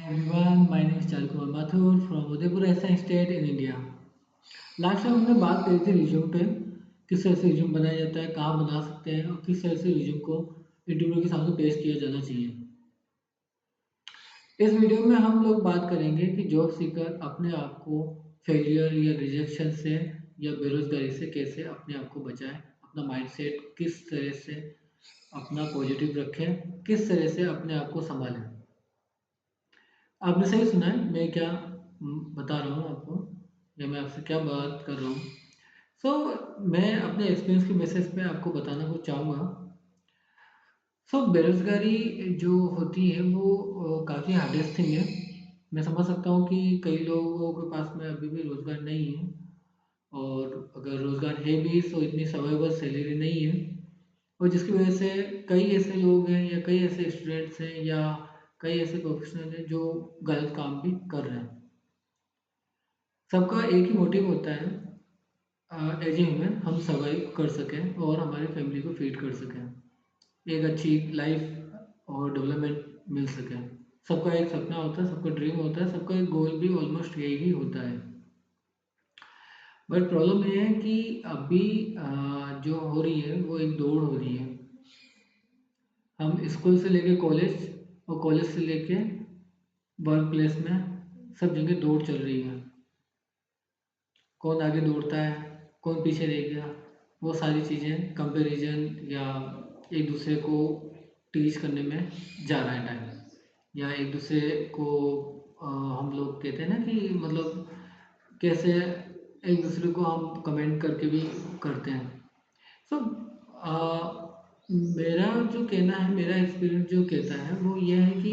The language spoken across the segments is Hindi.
Everyone, my name is Chalkumar Mathur from Udaipur Assam State in India. Last time हमने बात करी थी रिज्यूम पे, किस तरह से रिज्यूम बनाया जाता है, कहाँ बना सकते हैं और किस तरह से रिज्यूम को इंटरव्यू के सामने पेश किया जाना चाहिए। इस वीडियो में हम लोग बात करेंगे कि जॉब सीकर अपने आप को फेलियर या रिजेक्शन से या बेरोजगारी से कैसे अपने आप को बचाएं, अपना माइंडसेट किस तरह से अपना पॉजिटिव रखें, किस तरह से अपने आप को संभालें। आपने सही सुना है, मैं क्या बता रहा हूँ आपको या मैं आपसे क्या बात कर रहा हूँ। मैं अपने एक्सपीरियंस के बेसिस पे आपको बताना कुछ चाहूँगा। बेरोज़गारी जो होती है वो काफ़ी हार्डेस्ट थिंग है। मैं समझ सकता हूँ कि कई लोगों के पास में अभी भी रोज़गार नहीं है, और अगर रोज़गार है भी तो इतनी सर्वाइवल सैलरी नहीं है, और जिसकी वजह से कई ऐसे लोग हैं या कई ऐसे स्टूडेंट्स हैं या कई ऐसे प्रोफेशनल हैं जो गलत काम भी कर रहे हैं। सबका एक ही मोटिव होता है, एज ए ह्यूमन हम सर्वाइव कर सकें और हमारी फैमिली को फीड कर सकें, एक अच्छी लाइफ और डेवलपमेंट मिल सके। सबका एक सपना होता है, सबका ड्रीम होता है, सबका एक गोल भी ऑलमोस्ट यही ही होता है। बट प्रॉब्लम ये है कि अभी जो हो रही है वो एक दौड़ हो रही है। हम स्कूल से लेके कॉलेज और कॉलेज से लेके वर्क प्लेस में सब जगह दौड़ चल रही है। कौन आगे दौड़ता है, कौन पीछे रह गया, वो सारी चीज़ें कंपैरिजन या एक दूसरे को टीच करने में जा रहा है टाइम, या एक दूसरे को हम लोग कहते हैं ना कि मतलब कैसे एक दूसरे को हम कमेंट करके भी करते हैं। सो मेरा जो कहना है, मेरा एक्सपीरियंस जो कहता है वो ये है कि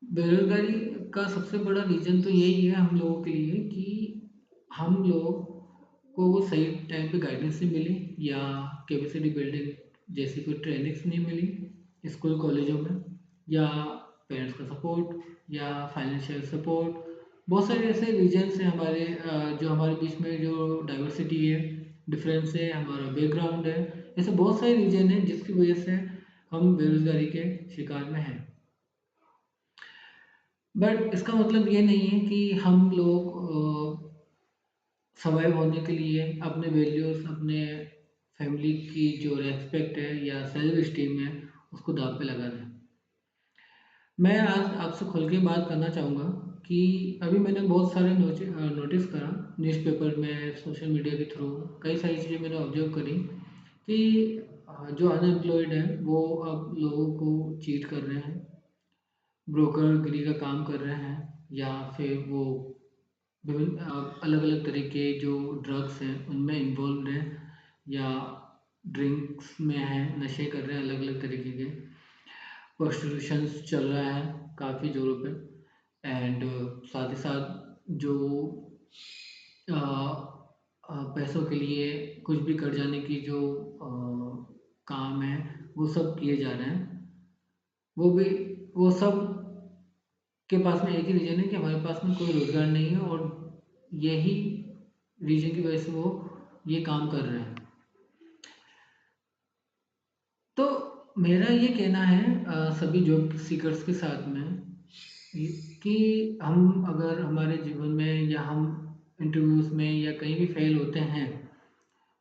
बेरोज़गारी का सबसे बड़ा रीज़न तो यही है हम लोगों के लिए कि हम लोग को वो सही टाइम पे गाइडेंस नहीं मिली, या कैपेसिटी बिल्डिंग जैसी कोई ट्रेनिंग्स नहीं मिली स्कूल कॉलेजों में, या पेरेंट्स का सपोर्ट या फाइनेंशियल सपोर्ट। बहुत सारे ऐसे रीजन्स हैं हमारे, जो हमारे बीच में जो डाइवर्सिटी है, डिफरेंस है, हमारा बैकग्राउंड है, ऐसे बहुत सारे रीजन हैं जिसकी वजह से हम बेरोज़गारी के शिकार में हैं। बट इसका मतलब ये नहीं है कि हम लोग सर्वाइव होने के लिए अपने वैल्यूज़, अपने फैमिली की जो रिस्पेक्ट है या सेल्फ इस्टीम है, उसको दाँव पे लगा दें। मैं आज आपसे खुल के बात करना चाहूँगा कि अभी मैंने बहुत सारे नोटिस करा न्यूज़पेपर में, सोशल मीडिया के थ्रू कई सारी चीज़ें मैंने ऑब्जर्व करी कि जो अनएम्प्लॉयड हैं वो अब लोगों को चीट कर रहे हैं, ब्रोकरगिरी का काम कर रहे हैं, या फिर वो विभिन्न अलग-अलग तरह के जो ड्रग्स हैं उनमें इन्वॉल्व्ड हैं, या ड्रिंक्स में हैं, नशे कर रहे हैं अलग-अलग तरीके के। प्रोस्टिट्यूशंस चल रहा है काफ़ी ज़ोरों पे, एंड साथ ही साथ जो अ पैसों के लिए कुछ भी कर जाने की जो काम है वो सब किए जा रहे हैं। वो भी वो सब के पास में एक ही रीज़न है कि हमारे पास में कोई रोज़गार नहीं है, और यही रीज़न की वजह से वो ये काम कर रहे हैं। तो मेरा ये कहना है सभी जॉब सीकर्स के साथ में कि हम अगर हमारे जीवन में या हम इंटरव्यूज़ में या कहीं भी फेल होते हैं,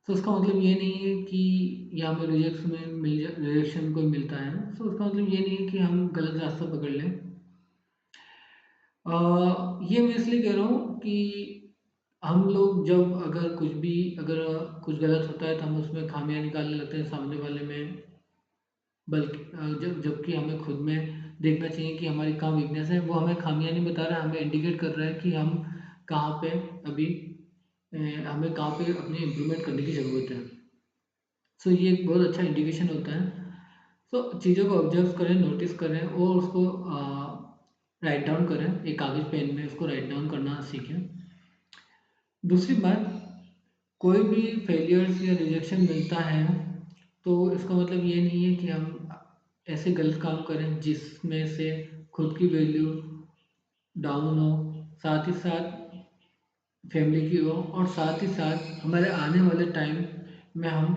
तो उसका मतलब ये नहीं है कि या हमें रिजेक्शन कोई मिलता है, तो उसका मतलब ये नहीं है कि हम गलत रास्ता पकड़ लें। ये मैं इसलिए कह रहा हूँ कि हम लोग जब अगर कुछ गलत होता है तो हम उसमें खामियाँ निकालने लगते हैं सामने वाले में, बल्कि जबकि हमें खुद में देखना चाहिए कि हमारी कहाँ वीकनेस है। वो हमें खामियाँ नहीं बता रहा है, हमें इंडिकेट कर रहा है कि हम कहाँ पे अभी हमें कहाँ पे अपनी इम्प्रूवमेंट करने की ज़रूरत है। ये एक बहुत अच्छा इंडिकेशन होता है। चीज़ों को ऑब्जर्व करें, नोटिस करें और उसको राइट डाउन करें, एक कागज़ पेन में उसको राइट डाउन करना सीखें। दूसरी बात, कोई भी फेलियर्स या रिजेक्शन मिलता है तो इसका मतलब ये नहीं है कि हम ऐसे गलत काम करें जिसमें से खुद की वैल्यू डाउन हो, साथ ही साथ फैमिली की हो, और साथ ही साथ हमारे आने वाले टाइम में हम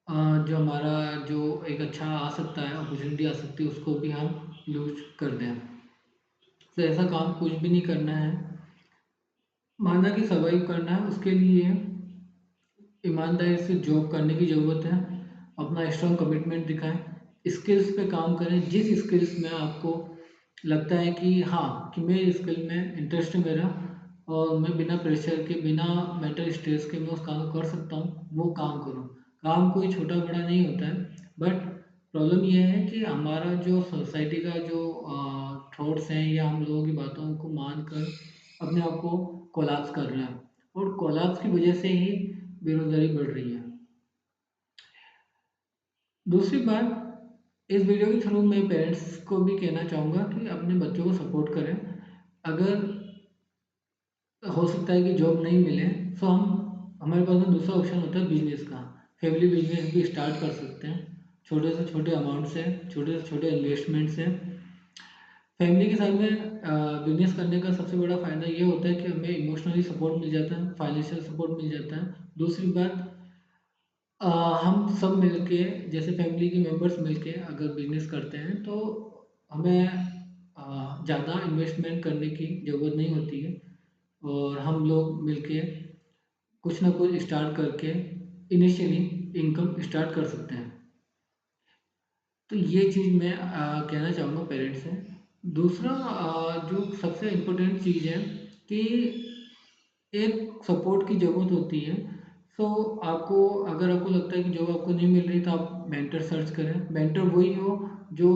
जो हमारा जो एक अच्छा आ सकता है, अपॉर्चुनिटी आ सकती है, उसको भी हम लूज़ कर दें। तो ऐसा काम कुछ भी नहीं करना है। माना कि सर्वाइव करना है, उसके लिए ईमानदारी से जॉब करने की ज़रूरत है। अपना स्ट्रॉन्ग कमिटमेंट दिखाएँ, स्किल्स पे काम करें, जिस स्किल्स में आपको लगता है कि हाँ, कि मैं इस स्किल में इंटरेस्ट है मेरा और मैं बिना प्रेशर के, बिना मेंटल स्ट्रेस के मैं उस काम को कर सकता हूँ, वो काम करूँ। काम कोई छोटा-बड़ा नहीं होता है, बट प्रॉब्लम ये है कि हमारा जो सोसाइटी का जो थॉट्स हैं या हम लोगों की बातों को मानकर अपने आप को कोलैप्स कर रहे हैं और कोलैप्स की वजह से ही बेरोज़गारी बढ़ रही है। दूसरी बात, इस वीडियो के थ्रू मैं पेरेंट्स को भी कहना चाहूँगा कि अपने बच्चों को सपोर्ट करें। अगर हो सकता है कि जॉब नहीं मिले, तो हम हमारे पास में दूसरा ऑप्शन होता है बिज़नेस का। फैमिली बिज़नेस भी स्टार्ट कर सकते हैं, छोटे से छोटे अमाउंट से, छोटे से छोटे इन्वेस्टमेंट से। फैमिली के साथ में बिज़नेस करने का सबसे बड़ा फ़ायदा ये होता है कि हमें इमोशनली सपोर्ट मिल जाता है, फाइनेंशियल सपोर्ट मिल जाता है। दूसरी बात, अ, हम सब मिलके, जैसे फैमिली के मेंबर्स मिलके अगर बिज़नेस करते हैं तो हमें ज़्यादा इन्वेस्टमेंट करने की ज़रूरत नहीं होती है और हम लोग मिलके कुछ ना कुछ स्टार्ट करके इनिशियली इनकम स्टार्ट कर सकते हैं। तो ये चीज़ मैं कहना चाहूँगा पेरेंट्स से। दूसरा, जो सबसे इम्पोर्टेंट चीज़ है कि एक सपोर्ट की ज़रूरत होती है। सो आपको, अगर आपको लगता है कि जॉब आपको नहीं मिल रही, तो आप मेंटर सर्च करें। मेंटर वही हो जो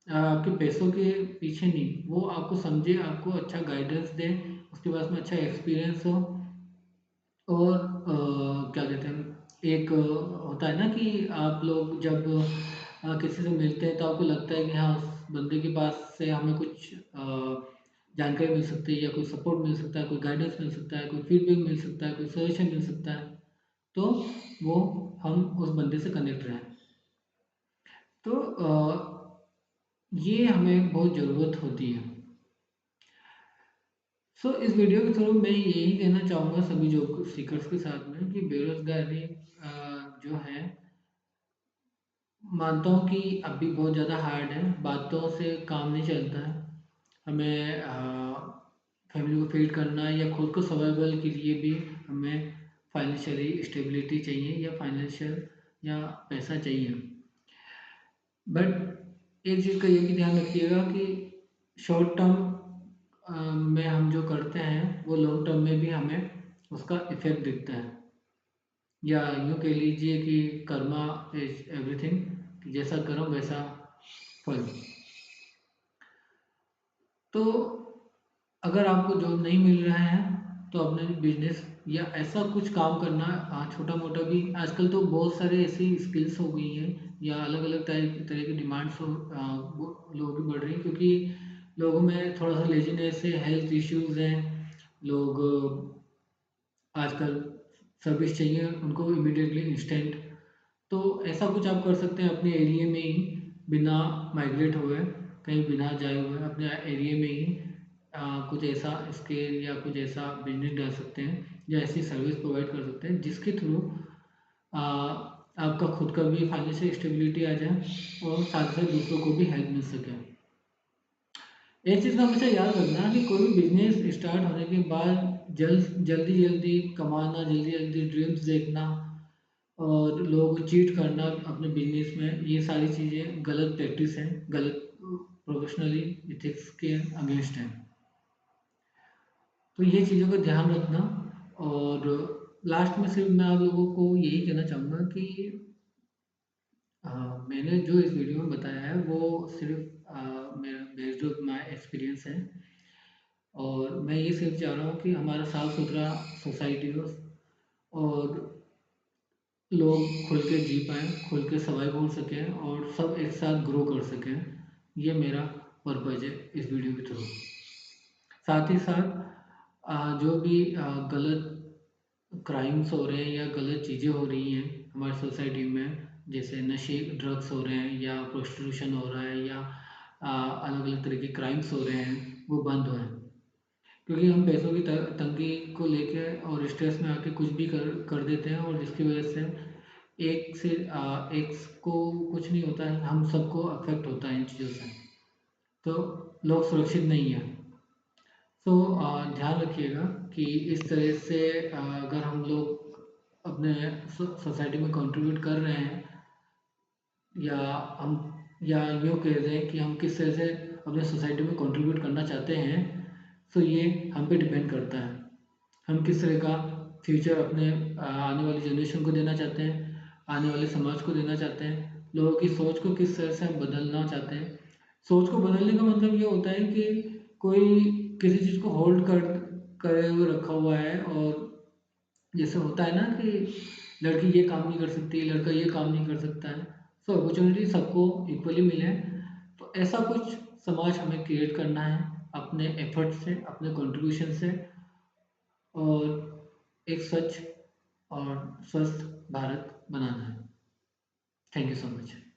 आपके पैसों के पीछे नहीं, वो आपको समझे, आपको अच्छा गाइडेंस दे, उसके पास में अच्छा एक्सपीरियंस हो और क्या कहते हैं, एक होता है ना कि आप लोग जब किसी से मिलते हैं तो आपको लगता है कि हाँ, उस बंदे के पास से हमें कुछ जानकारी मिल सकती है या कोई सपोर्ट मिल सकता है, कोई गाइडेंस मिल सकता है, कोई फीडबैक मिल सकता है, कोई सजेशन मिल सकता है, तो वो हम उस बंदे से कनेक्ट रहें। तो ये हमें बहुत ज़रूरत होती है। सो इस वीडियो के थ्रू मैं यही कहना चाहूँगा सभी जॉब सीकर्स के साथ में कि बेरोज़गारी जो है, मानता हूँ कि अभी बहुत ज़्यादा हार्ड है, बातों से काम नहीं चलता है। हमें फैमिली को फीड करना है या खुद को सर्वाइवल के लिए भी हमें फाइनेंशियली स्टेबिलिटी चाहिए या फाइनेंशियल या पैसा चाहिए। बट एक चीज़ का ये भी ध्यान रखिएगा कि शॉर्ट टर्म में हम जो करते हैं वो लॉन्ग टर्म में भी हमें उसका इफ़ेक्ट दिखता है, या यूँ कह लीजिए कि कर्मा इज़ एवरीथिंग, कि जैसा कर्म वैसा फल। तो अगर आपको जॉब नहीं मिल रहा है तो अपने बिजनेस या ऐसा कुछ काम करना, छोटा मोटा भी, आजकल तो बहुत सारे ऐसी स्किल्स हो गई हैं या अलग अलग तरह की डिमांड्स वो लोगों की बढ़ रही हैं, क्योंकि लोगों में थोड़ा सा लेजीनेस है, हेल्थ इश्यूज हैं, लोग आजकल सर्विस चाहिए उनको इमीडिएटली इंस्टेंट। तो ऐसा कुछ आप कर सकते हैं अपने एरिया में ही, बिना माइग्रेट हुए, कहीं बिना जाए हुए, अपने एरिया में ही कुछ ऐसा स्केल या कुछ ऐसा बिजनेस डाल सकते हैं या ऐसी सर्विस प्रोवाइड कर सकते हैं जिसके थ्रू आपका खुद का भी फाइनेंशियल स्टेबिलिटी आ जाए और साथ ही साथ दूसरों को भी हेल्प मिल सके। एक चीज़ का हमेशा याद रखना कि कोई भी बिजनेस स्टार्ट होने के बाद जल्दी जल्दी कमाना, जल्दी जल्दी ड्रीम्स देखना और लोगों को चीट करना अपने बिजनेस में, ये सारी चीज़ें गलत प्रैक्टिस हैं, गलत प्रोफेशनली इथिक्स के अगेंस्ट हैं। तो ये चीज़ों का ध्यान रखना। और लास्ट में सिर्फ मैं आप लोगों को यही कहना चाहूँगा कि मैंने जो इस वीडियो में बताया है वो सिर्फ मेरा बेस्ड ऑफ माय एक्सपीरियंस है और मैं ये सिर्फ चाह रहा हूँ कि हमारा साफ़ सुथरा सोसाइटी हो और लोग खुल के जी पाएँ, खुल के सर्वाइव हो सकें और सब एक साथ ग्रो कर सकें। ये मेरा पर्पज़ है इस वीडियो के थ्रू। साथ ही साथ जो भी गलत क्राइम्स हो रहे हैं या गलत चीज़ें हो रही हैं हमारी सोसाइटी में, जैसे नशे, ड्रग्स हो रहे हैं या प्रोस्टिट्यूशन हो रहा है या अलग अलग तरह के क्राइम्स हो रहे हैं, वो बंद हों। क्योंकि हम पैसों की तंगी को लेके और स्ट्रेस में आके कुछ भी कर कर देते हैं और जिसकी वजह से एक को कुछ नहीं होता है, हम सबको अफेक्ट होता है इन चीज़ों से। तो लोग सुरक्षित नहीं हैं। तो ध्यान रखिएगा कि इस तरह से अगर हम लोग अपने सोसाइटी में कंट्रीब्यूट कर रहे हैं, या हम या यूँ कह दें कि हम किस तरह से अपने सोसाइटी में कंट्रीब्यूट करना चाहते हैं, तो ये हम पे डिपेंड करता है। हम किस तरह का फ्यूचर अपने आने वाली जनरेशन को देना चाहते हैं, आने वाले समाज को देना चाहते हैं, लोगों की सोच को किस तरह से हम बदलना चाहते हैं। सोच को बदलने का मतलब ये होता है कि कोई किसी चीज़ को होल्ड कर करे हुए रखा हुआ है, और जैसे होता है ना कि लड़की ये काम नहीं कर सकती, लड़का ये काम नहीं कर सकता है, सो अपॉर्चुनिटी सबको इक्वली मिले। तो ऐसा कुछ समाज हमें क्रिएट करना है अपने एफर्ट से, अपने कंट्रीब्यूशन से, और एक स्वच्छ और स्वस्थ भारत बनाना है। Thank you so much.